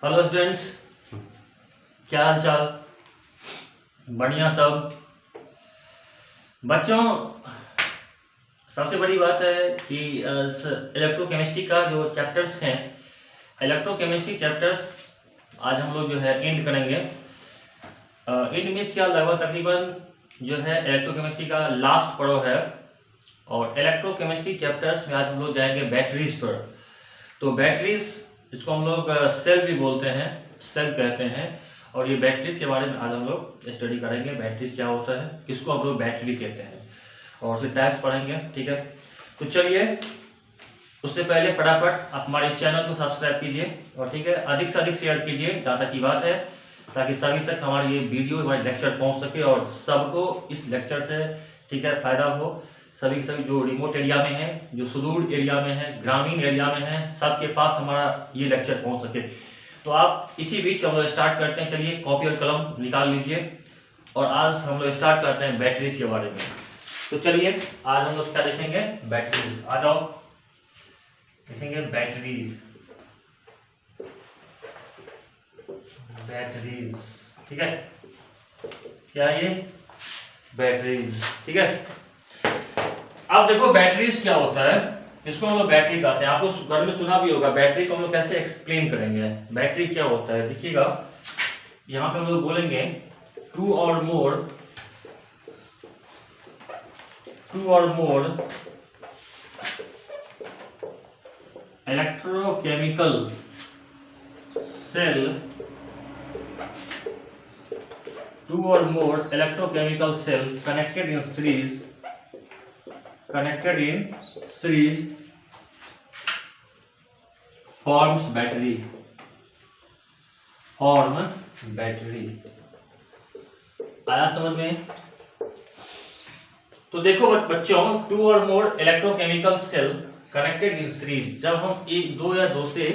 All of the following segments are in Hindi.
हेलो स्टूडेंट्स, क्या हाल चाल? बढ़िया सब। बच्चों, सबसे बड़ी बात है कि इलेक्ट्रोकेमिस्ट्री का जो चैप्टर्स हैं, इलेक्ट्रोकेमिस्ट्री चैप्टर्स आज हम लोग जो है एंड करेंगे। एंड मीन्स क्या, लगभग तकरीबन जो है इलेक्ट्रोकेमिस्ट्री का लास्ट पड़ाव है। और इलेक्ट्रोकेमिस्ट्री चैप्टर्स में आज हम लोग जाएंगे बैटरीज पर। तो बैटरीज, इसको हम लोग सेल भी बोलते हैं, सेल कहते हैं। और ये बैटरीज के बारे में आज हम लोग स्टडी करेंगे। बैटरीज क्या होता है, किसको हम लोग बैटरी कहते हैं, और उसके टाइप्स पढ़ेंगे। ठीक है, तो चलिए उससे पहले फटाफट आप हमारे इस चैनल को सब्सक्राइब कीजिए और ठीक है, अधिक से अधिक शेयर कीजिए, ज़्यादा की बात है, ताकि सभी तक हमारी ये वीडियो, हमारे लेक्चर पहुंच सके और सबको इस लेक्चर से ठीक है फायदा हो। सभी जो रिमोट एरिया में है, जो सुदूर एरिया में है, ग्रामीण एरिया में है, सबके पास हमारा ये लेक्चर पहुंच सके। तो आप इसी बीच हम लोग स्टार्ट करते हैं। चलिए कॉपी और कलम निकाल लीजिए और आज हम लोग स्टार्ट करते हैं बैटरीज के बारे में। तो चलिए आज हम लोग क्या देखेंगे, बैटरीज। आ जाओ, देखेंगे बैटरीज। बैटरीज ठीक है, क्या ये बैटरीज, ठीक है। अब देखो बैटरीज क्या होता है, इसको हम लोग बैटरी कहते हैं। आप लोग घर में सुना भी होगा बैटरी को हम लोग कैसे एक्सप्लेन करेंगे। बैटरी क्या होता है देखिएगा, यहाँ पे हम लोग बोलेंगे to or more electrochemical cell, two or more electrochemical cell connected in series forms battery। आया समझ में? तो देखो बच्चों, two or more electrochemical cell connected in series, जब हम एक, दो या दो से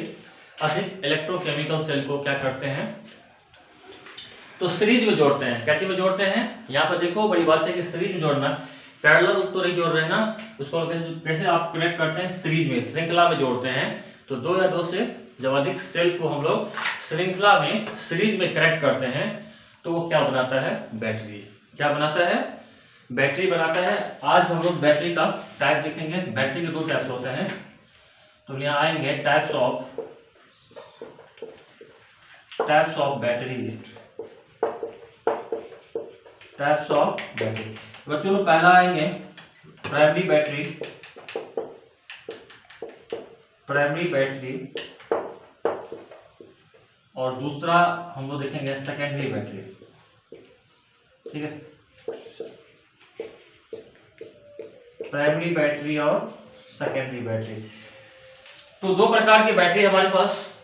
अधिक इलेक्ट्रोकेमिकल सेल को क्या करते हैं, तो सीरीज में जोड़ते हैं। कैसे में जोड़ते हैं, यहाँ पर देखो बड़ी बात है कि सीरीज में जोड़ना, पैरेलल तो नहीं जोड़ रहे ना, उसको कैसे आप कनेक्ट करते हैं, सीरीज में, श्रृंखला में जोड़ते हैं। तो दो या दो से जब अधिक सेल को हम लोग श्रृंखला में, सीरीज में कनेक्ट करते हैं, तो वो क्या बनाता है, बैटरी। क्या बनाता है, बैटरी बनाता है। आज हम लोग बैटरी का टाइप देखेंगे। बैटरी के दो टाइप्स होते हैं, तो यहाँ आएंगे types of battery. Types of battery बच्चों में पहला आएंगे प्राइमरी बैटरी, और दूसरा हम लोग देखेंगे सेकेंडरी बैटरी। ठीक है, प्राइमरी बैटरी और सेकेंडरी बैटरी। तो दो प्रकार की बैटरी हमारे पास,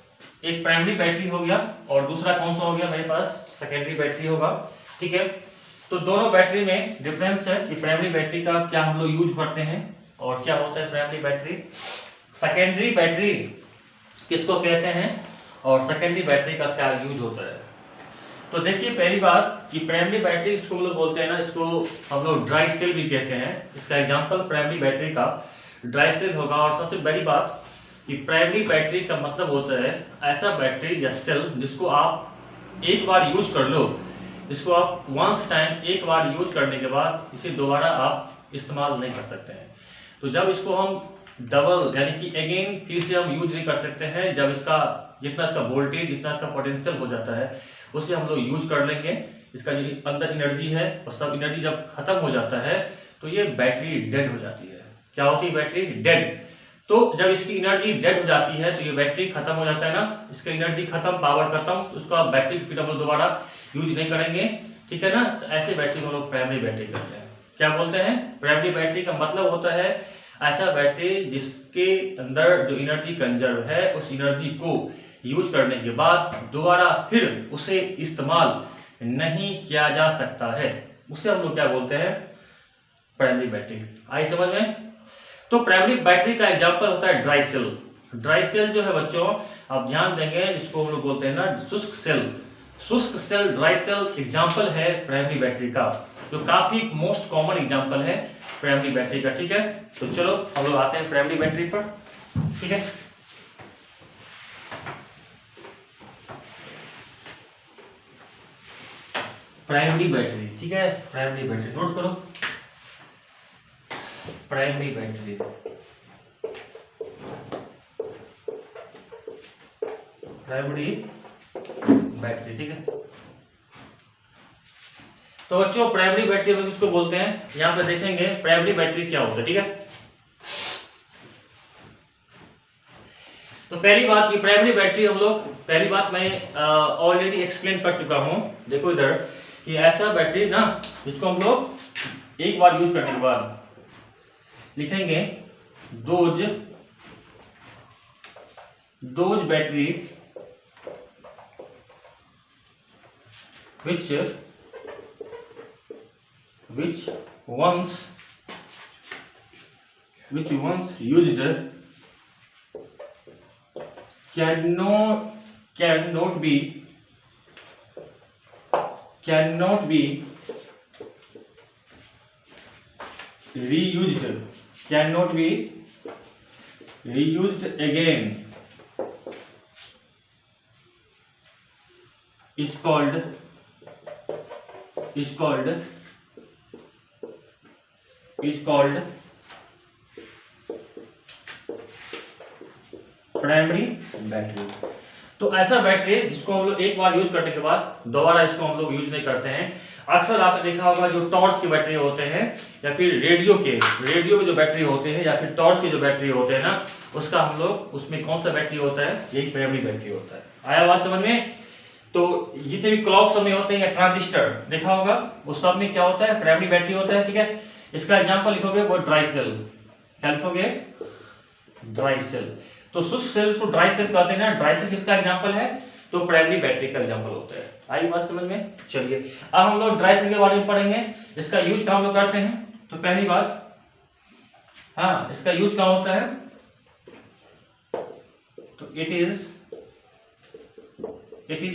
एक प्राइमरी बैटरी हो गया और दूसरा कौन सा हो गया, मेरे पास सेकेंडरी बैटरी होगा। ठीक है, तो दोनों बैटरी में डिफरेंस है कि प्राइमरी बैटरी का क्या हम लोग यूज करते हैं और क्या होता है प्राइमरी बैटरी। सेकेंडरी बैटरी किसको कहते हैं और सेकेंडरी बैटरी का क्या यूज होता है। तो देखिए पहली बात कि प्राइमरी बैटरी इसको हम लोग बोलते हैं ना, इसको हम लोग ड्राई सेल भी कहते हैं। इसका एग्जांपल प्राइमरी बैटरी का ड्राई सेल होगा। और सबसे बड़ी बात कि प्राइमरी बैटरी का मतलब होता है ऐसा बैटरी या सेल जिसको आप एक बार यूज कर लो, इसको आप वंस टाइम, एक बार यूज करने के बाद इसे दोबारा आप इस्तेमाल नहीं कर सकते हैं। तो जब इसको हम डबल यानी कि अगेन फिर से हम यूज नहीं कर सकते हैं, जब इसका जितना इसका वोल्टेज, जितना इसका पोटेंशियल हो जाता है, उसे हम लोग यूज कर लेंगे। इसका जो अंदर एनर्जी है और सब एनर्जी जब खत्म हो जाता है तो ये बैटरी डेड हो जाती है। क्या होती है, बैटरी डेड। तो जब इसकी एनर्जी डेड हो जाती है तो ये बैटरी खत्म हो जाता है ना, इसका एनर्जी खत्म, पावर खत्म, उसको आप बैटरी फिर हम लोग दोबारा यूज नहीं करेंगे। ठीक है ना, तो ऐसे बैटरी को हम लोग प्राइमरी बैटरी कहते हैं। क्या बोलते हैं, प्राइमरी बैटरी का मतलब होता है ऐसा बैटरी जिसके अंदर जो एनर्जी कंजर्व है, उस एनर्जी को यूज करने के बाद दोबारा फिर उसे इस्तेमाल नहीं किया जा सकता है, उसे हम लोग क्या बोलते हैं, प्राइमरी बैटरी। आई समझ में? तो प्राइमरी बैटरी का एग्जांपल होता है ड्राई सेल। ड्राई सेल जो है बच्चों, आप ध्यान देंगे, इसको हम लोग बोलते हैं ना शुष्क सेल। शुष्क सेल, ड्राई सेल एग्जांपल है प्राइमरी बैटरी का, जो काफी मोस्ट कॉमन एग्जांपल है प्राइमरी बैटरी का। ठीक है, तो चलो हम लोग आते हैं प्राइमरी बैटरी पर। ठीक है, प्राइमरी बैटरी, ठीक है, प्राइमरी बैटरी नोट करो, प्राइमरी बैटरी, प्राइमरी बैटरी, ठीक है। तो बच्चों प्राइमरी बैटरी हम किसको बोलते हैं, यहां पे देखेंगे प्राइमरी बैटरी क्या होता है, ठीक है। तो पहली बात की प्राइमरी बैटरी हम लोग, पहली बात मैं ऑलरेडी एक्सप्लेन कर चुका हूं, देखो इधर कि ऐसा बैटरी ना जिसको हम लोग एक बार यूज करने के बाद लिखेंगे those battery which once used cannot be reused again is called primary battery. तो ऐसा बैटरी जिसको हम लोग एक बार यूज करने के बाद दोबारा इसको हम लोग यूज नहीं करते हैं। अक्सर आपने देखा होगा जो टॉर्च की बैटरी होते हैं या फिर रेडियो में जो बैटरी होते हैं या फिर टॉर्च के जो बैटरी होते हैं ना, उसका हम लोग उसमें कौन सा बैटरी होता है, यही प्राइमरी बैटरी होता है। आया बात समझ में? तो जितने भी क्लॉक सब में होते हैं या ट्रांजिस्टर देखा होगा, वो सब में क्या होता है, प्राइमरी बैटरी होता है, ठीक है। इसका एग्जांपल लिखोगे वो ड्राई सेल, क्या लिखोगे, ड्राई सेल। तो शुष्क सेल को ड्राई सेल कहते हैं ना, ड्राई सेल किसका एग्जांपल है, तो प्राइमरी बैटरी का एग्जांपल होता है। आई बात समझ में? चलिए अब हम लोग ड्राई सेल के बारे में पढ़ेंगे, इसका यूज कहाँ हम लोग करते हैं। तो पहली बात, हाँ, इसका यूज कहाँ होता है, तो it is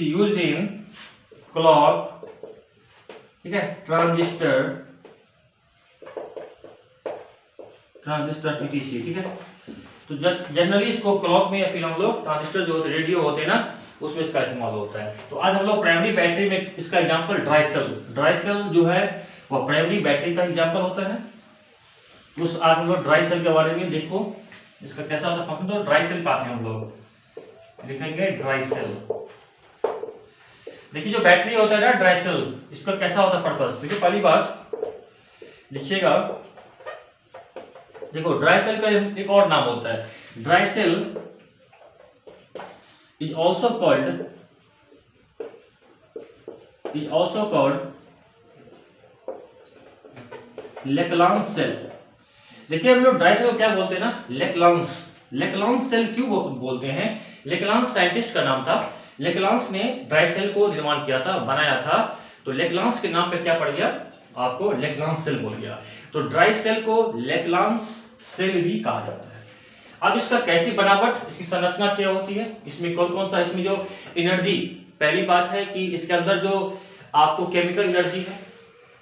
used in clock, ठीक है, ट्रांजिस्टर etc, ठीक है। तो जनरली इसको क्लॉक में या फिर हम लोग ट्रांजिस्टर जो होते हैं, रेडियो होते हैं ना, उसमें इसका इस्तेमाल होता है। तो आज हम लोग प्राइमरी बैटरी में इसका एग्जांपल ड्राई सेल जो है वो प्राइमरी बैटरी का एग्जांपल होता है। उस आज हम लोग ड्राई सेल के बारे में देखो, इसका कैसा होता है फंक्शन। तो ड्राई सेल पाते हैं हम लोग, लिखेंगे ड्राई सेल। देखिए जो बैटरी होता है ना ड्राई सेल, इसका कैसा होता है पर्पस। देखिए पहली बात लिखिएगा, देखो ड्राई सेल का एक और नाम होता है, dry cell is also called Leclanche cell. देखिए हम लोग ड्राई सेल को क्या बोलते हैं ना, लेक्लांस सेल क्यों बोलते हैं, लेक्लांस साइंटिस्ट का नाम था। लेक्लांस ने ड्राई सेल को निर्माण किया था, बनाया था, तो लेक्लांस के नाम पे क्या पड़ गया आपको, लेक्लांस सेल बोल गया। तो ड्राई सेल को लेक्लांस सेल भी कहा जाता है। अब इसका कैसी बनावट, इसकी संरचना क्या होती है, इसमें कौन कौन सा, इसमें जो एनर्जी, पहली बात है कि इसके अंदर जो आपको केमिकल एनर्जी है,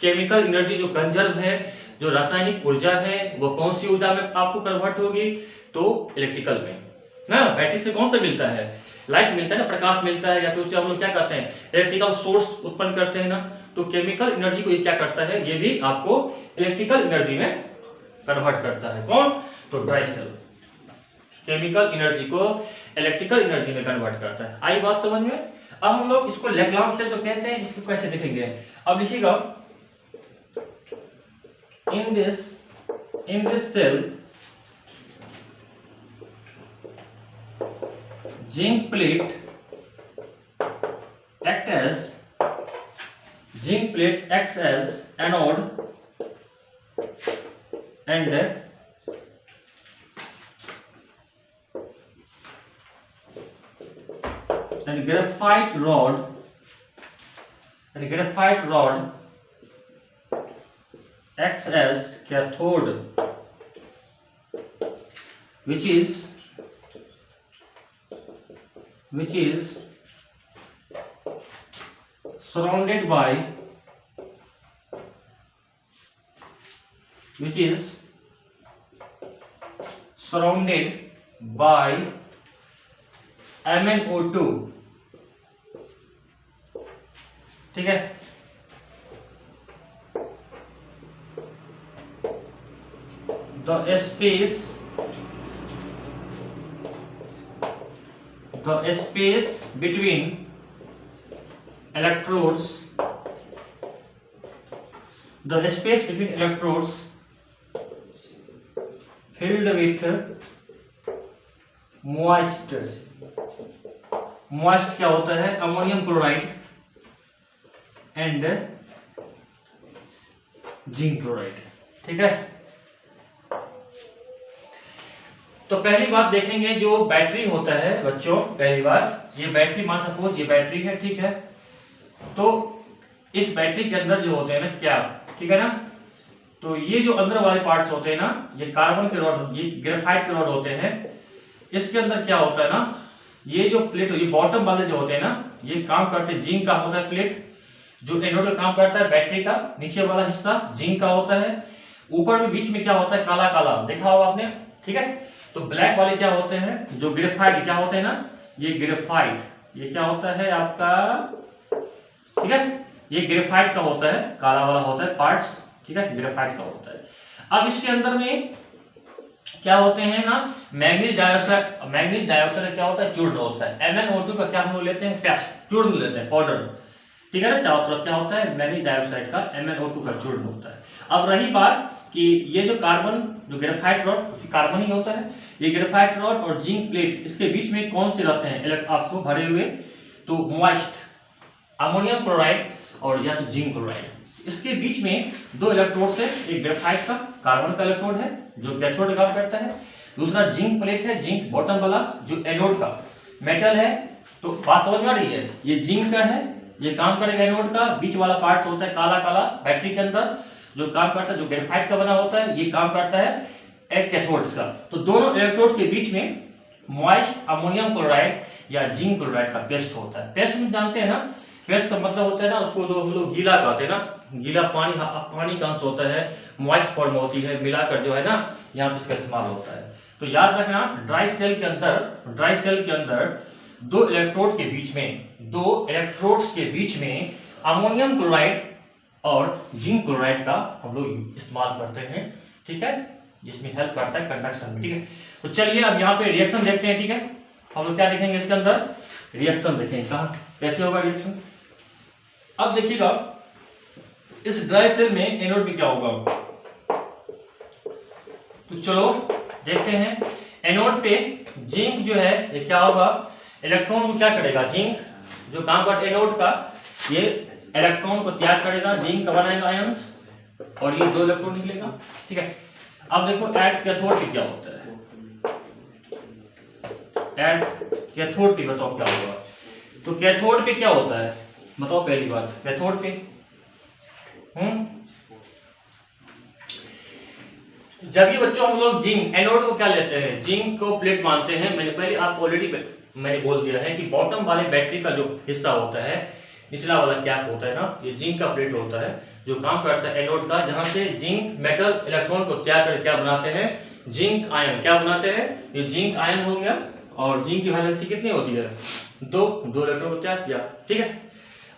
केमिकल एनर्जी जो कंजर्व है, जो रासायनिक ऊर्जा है, वो कौन सी ऊर्जा में आपको कन्वर्ट होगी, तो इलेक्ट्रिकल में ना। बैटरी से कौन सा मिलता है, लाइट मिलता है ना, प्रकाश मिलता है, या फिर उससे हम लोग क्या करते हैं, इलेक्ट्रिकल सोर्स उत्पन्न करते हैं ना। तो केमिकल एनर्जी को ये क्या करता है, ये भी आपको इलेक्ट्रिकल एनर्जी में कन्वर्ट करता है। कौन, तो ड्राई सेल केमिकल एनर्जी को इलेक्ट्रिकल एनर्जी में कन्वर्ट करता है। आई बात समझ में? अब हम लोग इसको लेग्रांज सेल तो कहते हैं, इसको कैसे देखेंगे। अब लिखिएगा, in this cell zinc plate acts as anode and graphite rod acts as cathode, which is surrounded by MnO2, ठीक है। the space between electrodes filled with moist क्या होता है, ammonium chloride and zinc chloride. ठीक है, तो पहली बात देखेंगे जो बैटरी होता है बच्चों, पहली बात ये बैटरी, मान सपोज ये बैटरी है, ठीक है, तो इस बैटरी के अंदर जो होते हैं ना क्या, ठीक है ना, तो ये जो अंदर वाले पार्ट्स होते हैं ना, ये कार्बन के रॉड, ये ग्रेफाइट के रॉड होते हैं। इसके अंदर क्या होता है ना, ये जो प्लेट, ये बॉटम वाले जो होते हैं ना, ये काम करते हैं, जिंक का होता है प्लेट, जो एनोड का काम करता है बैटरी का, नीचे वाला हिस्सा जिंक का होता है, ऊपर में बीच में क्या होता है, काला काला देखा होगा आपने। ठीक है, तो ब्लैक वाले क्या होते हैं, जो ग्रेफाइट क्या होते हैं ना, ये ग्रेफाइट, ये क्या होता है आपका, ठीक है, ये ग्रेफाइट का होता है, काला वाला होता है पार्ट्स, ठीक है, ग्रेफाइट का होता है। अब इसके अंदर में क्या होते हैं ना, मैग्नीज डाइऑक्साइड क्या होता है, चूर्ण होता है। MnO2 का क्या हम लोग लेते हैं, पेस्ट, चूर्ण लेते हैं, पाउडर, ठीक है ना, चारों तरफ क्या होता है, मैग्नीज डाइऑक्साइड का MnO2 का चूर्ण होता है। अब रही बात कि ये जो कार्बन, जो ग्रेफाइट रॉड, कार्बन ही होता है, ये ग्रेफाइट रॉड और जिंक प्लेट, इसके बीच में कौन से रहते हैं आपको भरे हुए, तो मॉइस्ट अमोनियम क्लोराइड और या तो जिंक क्लोराइड। इसके बीच में दो इलेक्ट्रोड है, एक ग्रेफाइट का, कार्बन का इलेक्ट्रोड है जो कैथोड काम करता है, दूसरा जिंक प्लेट है, जिंक बॉटम वाला जो एनोड का मेटल है। तो बात समझ में आ रही है, ये जिंक का है, ये काम करेगा एनोड का, बीच वाला पार्ट होता है काला काला बैटरी के अंदर जो काम करता है, जो ग्रेफाइट का बना होता है, ये काम करता है एक कैथोड्स का। तो दोनों इलेक्ट्रोड के बीच में मॉइस्ट अमोनियम क्लोराइड या जिंक क्लोराइड का पेस्ट होता है। पेस्ट में जानते हैं ना, पेस्ट का मतलब होता है ना, उसको जो हम लोग गीला कहते हैं ना, गीला पानी का अंश होता है, मॉइस्ट फॉर्म होती है, मिलाकर जो है ना यहाँ पे इसका इस्तेमाल होता है। तो याद रखना, ड्राई सेल के अंदर दो इलेक्ट्रोड्स के बीच में अमोनियम क्लोराइड और जिंक क्लोराइड का हम लोग इस्तेमाल करते हैं। ठीक है, जिसमें हेल्प करता है कंडक्शन में। ठीक है, तो चलिए अब यहाँ पे रिएक्शन देखते हैं। ठीक है, हम लोग क्या देखेंगे, इसके अंदर रिएक्शन देखेंगे, कहाँ कैसे होगा रिएक्शन। अब देखिएगा इस ड्राई सेल में एनोड में क्या होगा, तो चलो देखते हैं। एनोड पे जिंक जो है ये क्या होगा, इलेक्ट्रॉन को क्या करेगा, जिंक जो काम करता है एनोड का, ये इलेक्ट्रॉन को त्याग करेगा, जिंक का बनाएगा आयंस और ये दो इलेक्ट्रॉन निकलेगा। ठीक है, अब देखो एट कैथोड पे क्या होता है, एट कैथोड पे बताओ क्या होगा। तो कैथोड पे क्या होता है बताओ, पहली बात कैथोड पे जब ये बच्चों हम लोग जिंक एनोड को क्या लेते हैं, जिंक को प्लेट मानते हैं। मैंने पहले आपको ऑलरेडी मैंने बोल दिया है कि बॉटम वाले बैटरी का जो हिस्सा होता है, निचला वाला कैप होता है ना, ये जिंक का प्लेट होता है जो काम करता है एनोड का, जहां से जिंक मेटल इलेक्ट्रॉन को त्याग कर क्या बनाते हैं, जिंक आयन क्या बनाते हैं, ये जिंक आयन हो गया। और जिंक की वैलेंसी कितनी होती है, दो इलेक्ट्रॉन को त्याग किया। ठीक है,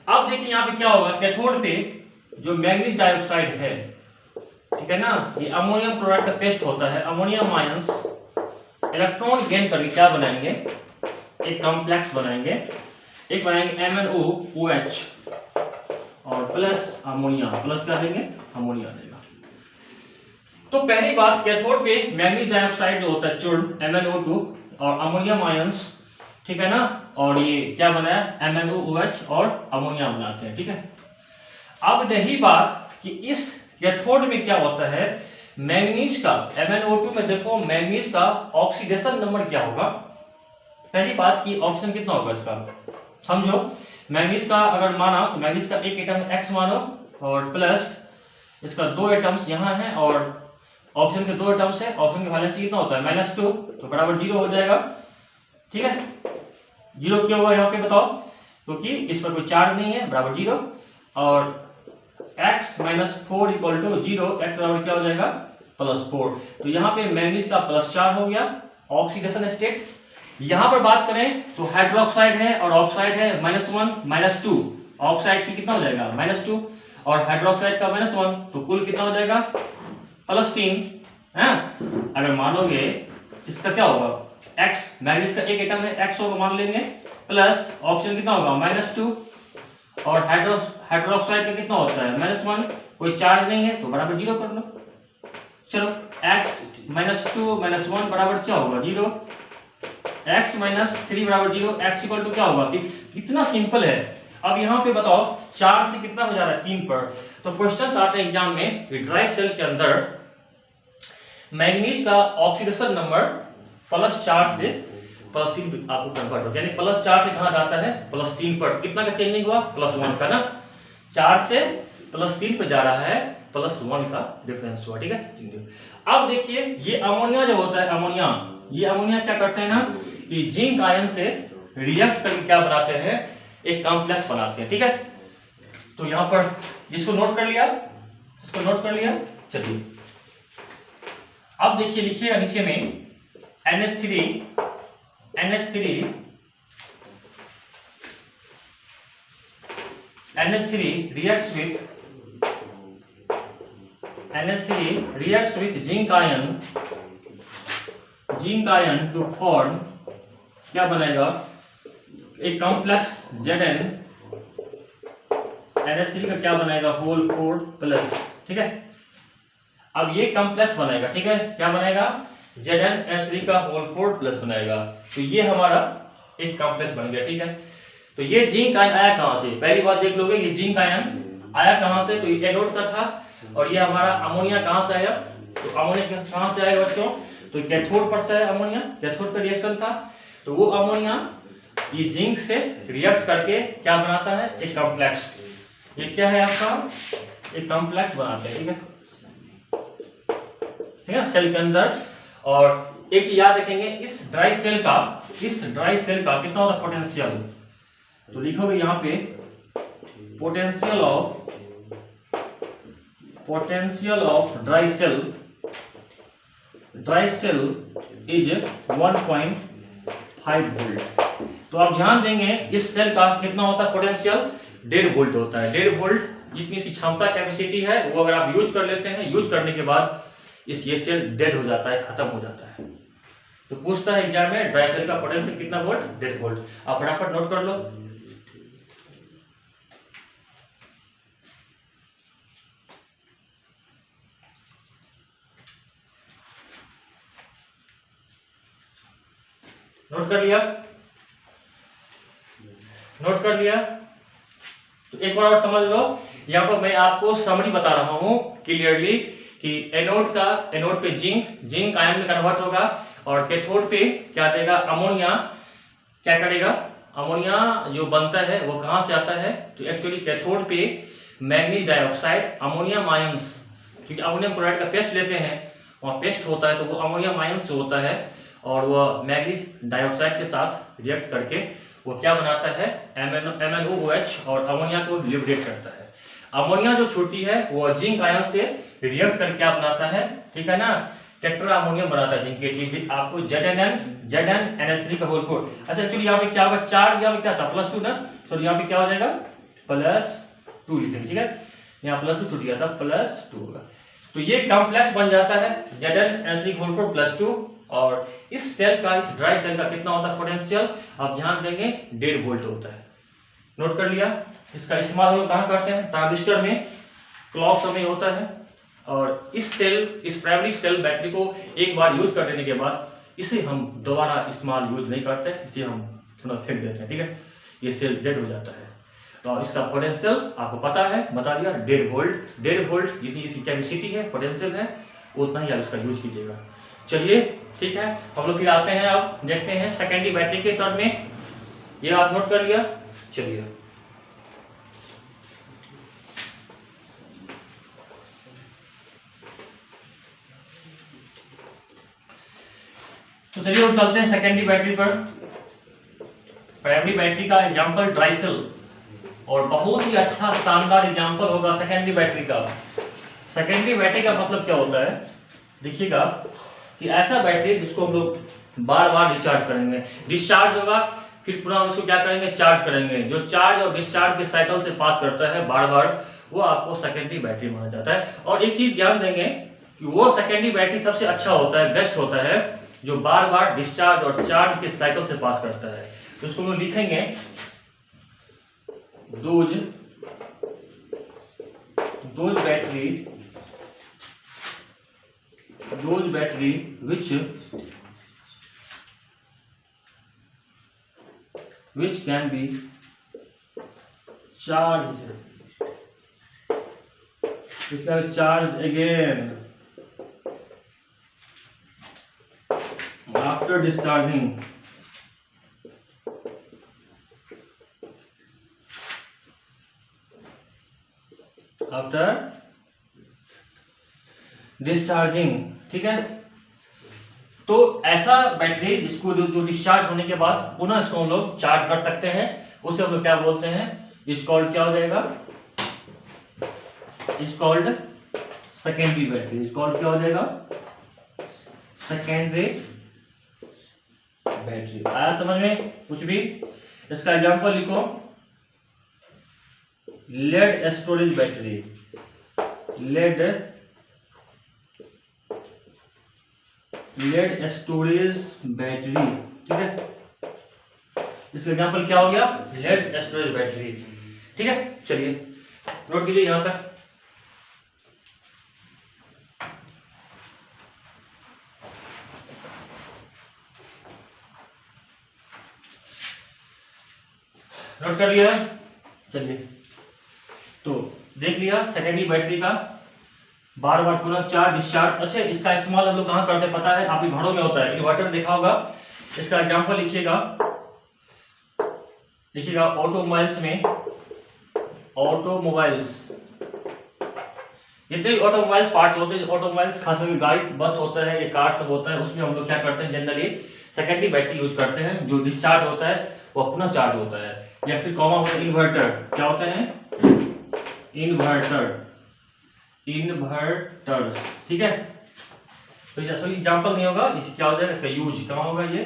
अब देखिए यहाँ पे क्या होगा, कैथोड पे जो मैग्नीज डाइऑक्साइड है, ठीक है ना, ये अमोनियम क्लोराइड का पेस्ट होता है। अमोनियम आयंस इलेक्ट्रॉन गेन करके क्या बनाएंगे, एक कॉम्प्लेक्स बनाएंगे, एक बनाएंगे MnOOH और प्लस अमोनिया, प्लस क्या देंगे, अमोनिया देगा। तो पहली बात, कैथोड पे मैग्नीज डाइऑक्साइड जो होता है चूर्ण MnO2 और अमोनियम आयंस, ठीक है ना, और ये क्या बनाया MnOOH और अमोनिया बनाते हैं। ठीक है, अब रही बात कि इस कैथोड में क्या होता है, मैग्नीज का MnO2 में देखो मैग्नीज का ऑक्सीडेशन नंबर क्या होगा। पहली बात कि ऑक्सीजन कितना होगा इसका, समझो मैग्नीज का अगर माना तो मैग्नीज का एक एटम X मानो और प्लस इसका दो एटम्स यहाँ है और ऑक्सीजन के दो एटम्स है, ऑक्सीजन की वैलेंसी कितना होता है -2, तो बराबर 0 हो जाएगा। ठीक है, 0 क्यों हुआ यहाँ पे बताओ, क्योंकि इस पर कोई चार्ज नहीं है, बराबर 0। और x - 4 = 0, x बराबर क्या हो जाएगा +4। तो यहाँ पे मैग्नीज का +4 हो गया ऑक्सीडेशन स्टेट। यहाँ पर बात करें तो हाइड्रोक्साइड है और ऑक्साइड है -1 -2, ऑक्साइड की कितना हो जाएगा -2 और हाइड्रोक्साइड का -1, तो कुल कितना हो जाएगा +3। है। अगर मानोगे इसका क्या होगा, x मैग्नीज का एक एटम है x होगा मान लेंगे, प्लस ऑक्सीजन कितना होगा -2, और हाइड्रोक्साइड का कितना होता है -1, कोई चार्ज नहीं है तो बराबर 0 कर लो। चलो x -2 -1 बराबर क्या होगा 0, x -3 बराबर 0, x इक्वल टू क्या होगा, कितना सिंपल है। अब यहाँ पे बताओ 4 से कितना हो जा रहा है 3 पर। तो क्वेश्चन आते हैं एग्जाम में कि ड्राई सेल के अंदर मैंगनीज का ऑक्सीडेशन नंबर +4 से +3 आपको कन्वर्ट होता है, यानी +4 से कहाँ जाता है +3 पर, कितना का चेंजिंग हुआ +1 का ना, 4 से +3 पे जा रहा है, +1 का डिफरेंस हुआ, ठीक है। अब देखिए ये अमोनिया जो होता है, अमोनिया, ये अमोनिया क्या करते हैं ना कि जिंक आयन से रिएक्ट करके क्या बनाते हैं, एक कॉम्प्लेक्स बनाते हैं, ठीक है। तो यहाँ पर इसको नोट कर लिया, इसको नोट कर लिया। चलिए अब देखिए लिखिएगा नीचे में NH3 reacts with zinc ion to form क्या बनेगा, एक कॉम्प्लेक्स Zn, NH3 का क्या बनेगा होल 4+, ठीक है। अब ये कॉम्प्लेक्स बनेगा, ठीक है, क्या बनेगा ZnNH3 का होल 4+ बनेगा। तो ये हमारा एक कॉम्प्लेक्स बन गया, ठीक है। तो ये जिंक आयन आया कहां से, पहली बात देख लोगे, ये जिंक आयन आया कहां से, तो ये एनोड का था, और ये हमारा अमोनिया कहां से आया, तो अमोनिया कहां से आया बच्चों, तो कैथोड पर से आया अमोनिया, कैथोड का रिएक्शन था। तो वो अमोनिया ये जिंक से रिएक्ट करके क्या बनाता है, एक कॉम्प्लेक्स, ये क्या है आपका एक कॉम्प्लेक्स बनाते हैं, ठीक है, ठीक है, सेल के अंदर। और एक चीज याद रखेंगे, इस ड्राई सेल का कितना होता है पोटेंशियल, तो लिखोगे यहाँ पे potential of dry cell is 1.5 volt. तो आप ध्यान देंगे इस सेल का कितना होता है पोटेंशियल, 1.5 वोल्ट होता है। 1.5 वोल्ट जितनी इसकी क्षमता कैपेसिटी है, वो अगर आप यूज कर लेते हैं, यूज करने के बाद ये सेल डेड हो जाता है, खत्म हो जाता है। तो पूछता है एग्जाम में ड्राई सेल का पोटेंशियल कितना वोल्ट, 1.5 वोल्ट। आप फटाफट नोट कर लो। नोट कर लिया, नोट कर लिया। तो एक बार और समझ लो, यहाँ पर मैं आपको समरी बता रहा हूँ क्लियरली कि एनोड पे जिंक आयन में कन्वर्ट होगा, और कैथोड पे क्या देगा अमोनिया, क्या करेगा अमोनिया जो बनता है वो कहाँ से आता है, तो एक्चुअली कैथोड पे मैग्नीज डाइऑक्साइड अमोनियम आयंस, क्योंकि अमोनियम क्लोराइड का पेस्ट लेते हैं, वहाँ पेस्ट होता है, तो वो अमोनियम आयंस से होता है, और वह मैग्नीज डाइऑक्साइड के साथ रिएक्ट करके वो क्या बनाता है MnOH, और अमोनिया को लिबरेट करता है। अमोनिया जो छोटी है वो जिंक आयन से रिएक्ट करके क्या बनाता है, ठीक है ना, टेट्रा अमोनियम बनाता है जिंक के, आपको ZnNH3 का होल 4। अच्छा एक्चुअली यहाँ पे क्या होगा, चार्ज यहाँ पे क्या था +2 ना, सॉरी यहाँ पे क्या हो जाएगा +2 लिखेंगे, ठीक है, यहाँ +2 छूट गया था, +2 होगा। तो ये कॉम्प्लेक्स बन जाता है ZnNH3 होल 4 +2, और इस सेल का, इस ड्राई सेल का कितना होता है पोटेंशियल, आप ध्यान देंगे 1.5 वोल्ट होता है। नोट कर लिया। इसका इस्तेमाल हम लोग कहाँ करते हैं, ट्रांजिस्टर में क्लॉक समय होता है, और इस प्राइमरी सेल बैटरी को एक बार यूज कर देने के बाद इसे हम दोबारा इस्तेमाल यूज नहीं करते, इसे हम थोड़ा फेंक देते हैं, ठीक है, ये सेल डेड हो जाता है। तो इसका पोटेंशियल आपको पता है, बता दिया 1.5 वोल्ट जितनी इसकी कैपेसिटी है, पोटेंशियल है, उतना ही आप इसका यूज कीजिएगा। चलिए ठीक है, हम लोग फिर आते हैं, अब देखते हैं सेकेंडरी बैटरी के टर्म में, ये आप नोट कर लिया। चलिए तो चलिए हम चलते हैं सेकेंडरी बैटरी पर। प्राइमरी बैटरी का एग्जांपल ड्राई सेल, और बहुत ही अच्छा शानदार एग्जांपल होगा सेकेंडरी बैटरी का। सेकेंडरी बैटरी का मतलब क्या होता है, देखिएगा कि ऐसा बैटरी जिसको हम लोग बार बार डिस्चार्ज करेंगे, डिस्चार्ज होगा फिर पुनः उसको क्या करेंगे, चार्ज करेंगे, जो चार्ज और डिस्चार्ज के साइकिल से पास करता है बार बार, वो आपको सेकेंडरी बैटरी माना जाता है। और एक चीज ध्यान देंगे कि वो सेकेंडरी बैटरी सबसे अच्छा होता है, बेस्ट होता है, जो बार बार डिस्चार्ज और चार्ज के साइकिल से पास करता है। तो इसको हम लिखेंगे those battery which can be charged again after discharging. ठीक है। तो ऐसा बैटरी जिसको जो डिस्चार्ज होने के बाद पुनः इसको हम लोग चार्ज कर सकते हैं, उसे हम लोग क्या बोलते हैं, इज कॉल्ड क्या हो जाएगा, is called secondary battery. Is called क्या हो जाएगा, सेकेंडरी बैटरी। आया समझ में कुछ भी? इसका एग्जांपल लिखो, lead storage battery, lead storage battery, ठीक है। इसका एग्जांपल क्या हो गया, लेड स्टोरेज बैटरी, ठीक है। चलिए नोट कीजिए यहां तक। नोट कर लिया? चलिए, तो देख लिया सेकेंडरी बैटरी का बार बार पुनः चार्ज डिस्चार्ज। अच्छा, इसका इस्तेमाल हम लोग कहाँ करते हैं पता है? आपके घरों में होता है, इन्वर्टर देखा होगा। इसका एग्जांपल लिखिएगा, ऑटोमोबाइल्स में, ऑटोमोबाइल्स, जितने भी ऑटोमोबाइल्स पार्ट्स होते हैं, ऑटोमोबाइल्स खास करके गाड़ी बस होता है या कार सब होता है, उसमें हम लोग क्या करते हैं, जनरली सेकेंडरी बैटरी यूज करते हैं। जो डिस्चार्ज होता है वो पुनः चार्ज होता है। या फिर कॉमन होता है इन्वर्टर, क्या होते हैं, इन्वर्टर्स, ठीक है। तो ये एग्जांपल नहीं होगा, इस क्या हो जाएगा, इसका यूज कहाँ होगा, ये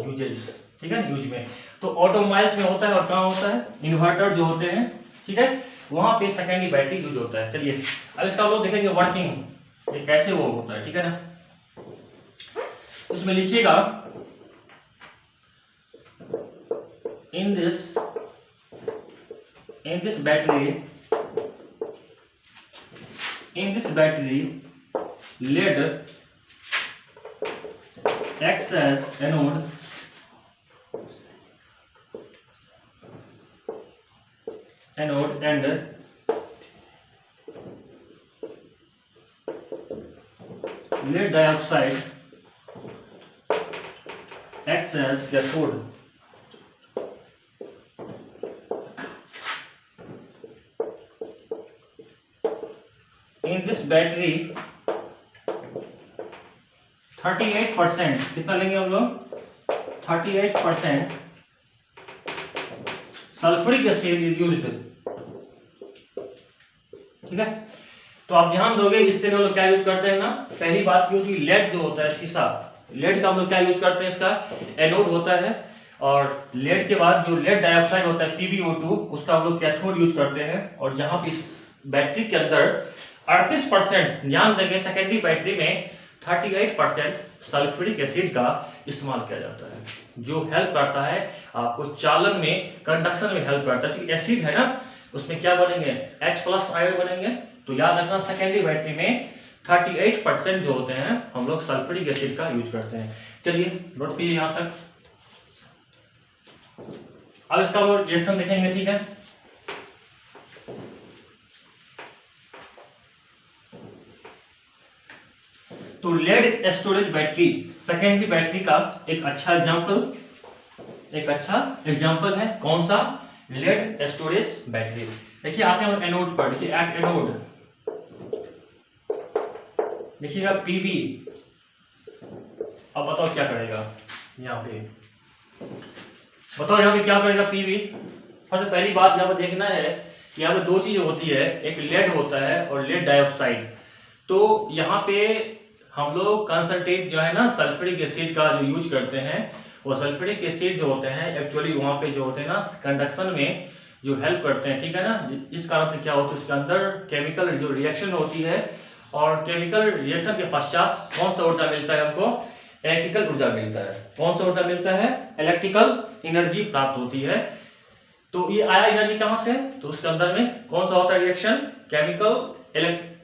यूजेस, ठीक है, यूज में। तो ऑटोमोबाइल्स में होता है और कहाँ होता है, इन्वर्टर जो होते हैं, ठीक है, वहां पे सेकेंडरी बैटरी यूज होता है। चलिए अब इसका हम लोग देखेंगे वर्किंग, ये कैसे वो होता है, ठीक है ना। इसमें लिखिएगा, in this battery lead acts as anode and lead dioxide acts as cathode. In this battery 38%, कितना लेंगे हम लोग, 38% सल्फ्यूरिक एसिड इज यूज्ड, ठीक है। तो आप ध्यान दोगे, इससे हम लोग क्या यूज करते हैं ना, पहली बात ये होती है, लेड जो होता है शीशा, लेड का हम लोग क्या यूज करते हैं, इसका एनोड होता है। और लेड के बाद जो लेड डाइऑक्साइड होता है PbO2, उसका हम लोग कैथोड यूज करते हैं। और जहां पे इस बैटरी के अंदर 38%, ध्यान देंगे सेकेंडरी बैटरी में 38% सल्फ्यूरिक एसिड का इस्तेमाल किया जाता है, जो हेल्प करता है आपको चालन में, कंडक्शन में हेल्प करता है। क्योंकि एसिड है ना, उसमें क्या बनेंगे, H+ आयन बनेंगे। तो याद रखना, सेकेंडरी बैटरी में 38% जो होते हैं हम लोग सल्फ्यूरिक एसिड का यूज करते हैं। चलिए नोट कीजिए यहां तक। अब इसका रिएक्शन देखेंगे, ठीक है। तो lead storage battery secondary battery का एक अच्छा एग्जांपल है, कौन सा, लेड स्टोरेज बैटरी। देखिए आते हैं एनोड पर, देखिए एट एनोड देखिएगा Pb। अब बताओ क्या करेगा, यहाँ पे बताओ, यहाँ पे क्या करेगा Pb। सबसे पहली बात यहाँ पे देखना है, यहाँ पे दो चीजें होती है, एक लेड होता है और लेड डाइऑक्साइड। तो यहाँ पे हम लोग कंसंट्रेट जो है ना सल्फ्यूरिक एसिड का जो यूज करते हैं, वो सल्फ्यूरिक एसिड जो होते हैं एक्चुअली वहाँ पे जो होते हैं ना कंडक्शन में जो हेल्प करते हैं, ठीक है ना। इस कारण से क्या होता है, उसके अंदर केमिकल जो रिएक्शन होती है और केमिकल रिएक्शन के पश्चात कौन सा ऊर्जा मिलता है हमको? इलेक्ट्रिकल ऊर्जा मिलता है। कौन सा ऊर्जा मिलता है? इलेक्ट्रिकल एनर्जी प्राप्त होती है। तो ये आया एनर्जी कहां से? तो उसके अंदर में कौन सा होता है रिएक्शन? केमिकल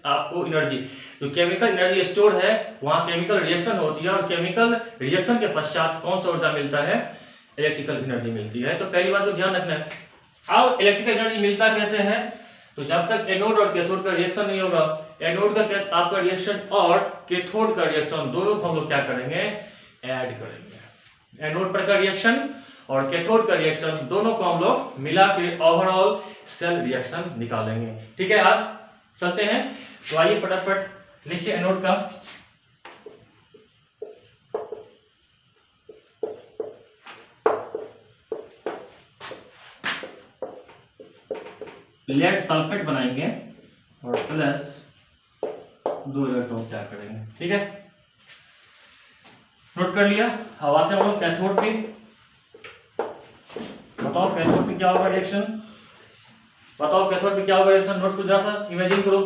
आपको एनर्जी, जो केमिकल एनर्जी स्टोर है वहां केमिकल रिएक्शन होती है, और केमिकल रिएक्शन के पश्चात कौन सा ऊर्जा मिलता है? इलेक्ट्रिकल एनर्जी मिलती है। तो पहली बात तो ध्यान रखना है। अब इलेक्ट्रिकल एनर्जी मिलता कैसे है? तो जब तक एनोड और कैथोड का रिएक्शन नहीं होगा, एनोड का आपका रिएक्शन और कैथोड का रिएक्शन दोनों को हम लोग क्या करेंगे? ऐड करेंगे। एनोड पर का रिएक्शन और कैथोड का रिएक्शन दोनों को हम लोग मिला के ओवरऑल सेल रिएक्शन निकालेंगे। ठीक है, आज चलते हैं। तो आइए फटाफट लिखिए एनोड का। लेड सल्फेट बनाएंगे और प्लस 2 इलेक्ट्रॉन क्या करेंगे। ठीक है, नोट कर लिया। अब आते हैं हम लोग कैथोड पे। बताओ कैथोड पे क्या होगा रिएक्शन? बताओ कैथोड पे क्या होगा रिएक्शन? नोट को जरा सा इमेजिन करो।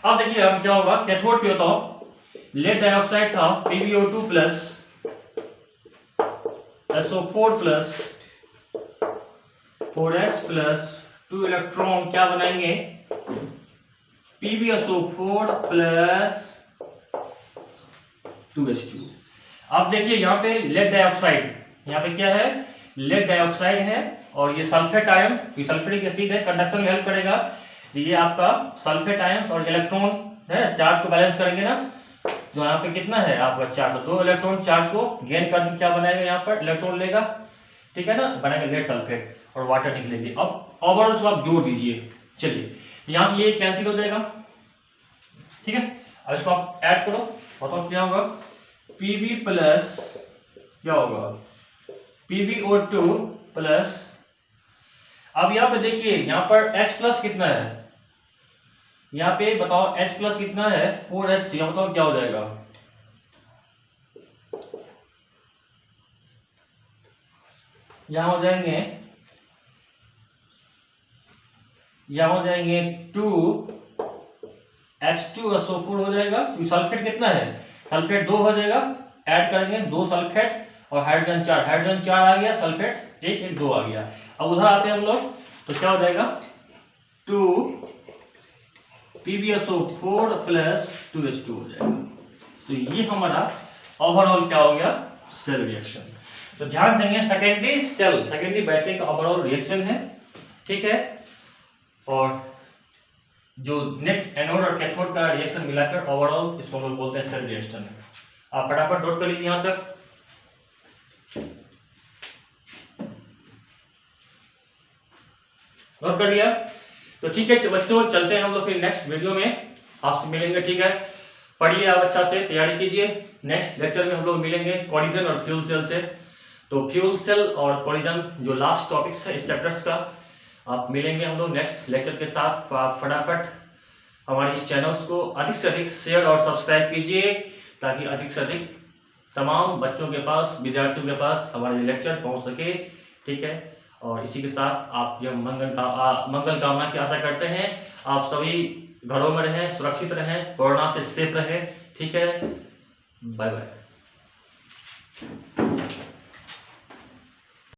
अब देखिए हम क्या होगा कैथोड पे। बताओ लेड डाइऑक्साइड था PbO2 plus SO4 plus 4s plus 2 electron क्या बनाएंगे? PbSO4 plus 2s2। अब देखिए यहाँ पे लेड डाइऑक्साइड, यहाँ पे क्या है? लेड डाइऑक्साइड है और ये सल्फेट आयन, ये सल्फ्यूरिक एसिड है, कंडक्शन में हेल्प करेगा। ये आपका सल्फेट आयन और इलेक्ट्रॉन है, चार्ज को बैलेंस करेंगे ना। जो यहाँ पे कितना है आपका चार्ज? 2 इलेक्ट्रॉन चार्ज को गेन करके क्या बनाएगा? यहाँ पर इलेक्ट्रॉन लेगा, ठीक है ना, बनाएगा लेड सल्फेट और वाटर निकलेगी। अब ओवरऑल इसको आप जोड़ दीजिए। चलिए यहाँ से ये कैंसिल हो जाएगा, ठीक है। अब इसको आप ऐड करो, बताओ क्या होगा? Pb प्लस क्या होगा? PbO2 प्लस, अब यहाँ पे देखिए यहाँ पर H प्लस कितना है? यहाँ पे बताओ H प्लस कितना है? 4s। यहाँ बताओ क्या हो जाएगा? यहाँ हो जाएंगे 2H2SO4 हो जाएगा। तो सल्फेट कितना है? सल्फेट 2 हो जाएगा, ऐड करेंगे 2 सल्फेट और हाइड्रोजन 4, हाइड्रोजन 4 आ गया, सल्फेट 1 2 आ गया। अब उधर आते हैं हम लोग, तो क्या हो जाएगा? 2 PbSO4 प्लस 2H2 हो जाएगा। तो ये हमारा ओवरऑल क्या हो गया? Cell reaction. तो ध्यान देंगे सेकेंडरी सेल, सेकेंडरी बैटरी का ओवरऑल रिएक्शन है, ठीक है। और जो नेट एनोड और कैथोड का रिएक्शन मिलाकर ओवरऑल इसको हम लोग बोलते हैं सेल रिएक्शन। आप फटाफट नोट कर लीजिए यहां तक। नोट कर लिया? तो ठीक है बच्चों, चलते हैं हम लोग फिर नेक्स्ट वीडियो में आपसे मिलेंगे, ठीक है। पढ़िए आप अच्छा से, तैयारी कीजिए। नेक्स्ट लेक्चर में हम लोग मिलेंगे कोलिजन और फ्यूल सेल से। तो फ्यूल सेल और कोलिजन जो लास्ट टॉपिक्स है इस चैप्टर्स का, आप मिलेंगे हम लोग नेक्स्ट लेक्चर के साथ। आप फटाफट हमारे इस चैनल्स को अधिक से अधिक शेयर और सब्सक्राइब कीजिए, ताकि अधिक से अधिक तमाम बच्चों के पास, विद्यार्थियों के पास हमारे लेक्चर पहुंच सके, ठीक है। और इसी के साथ आप यह मंगल कामना की आशा करते हैं। आप सभी घरों में रहें, सुरक्षित रहें, कोरोना से सेफ रहें, ठीक है। Bye bye.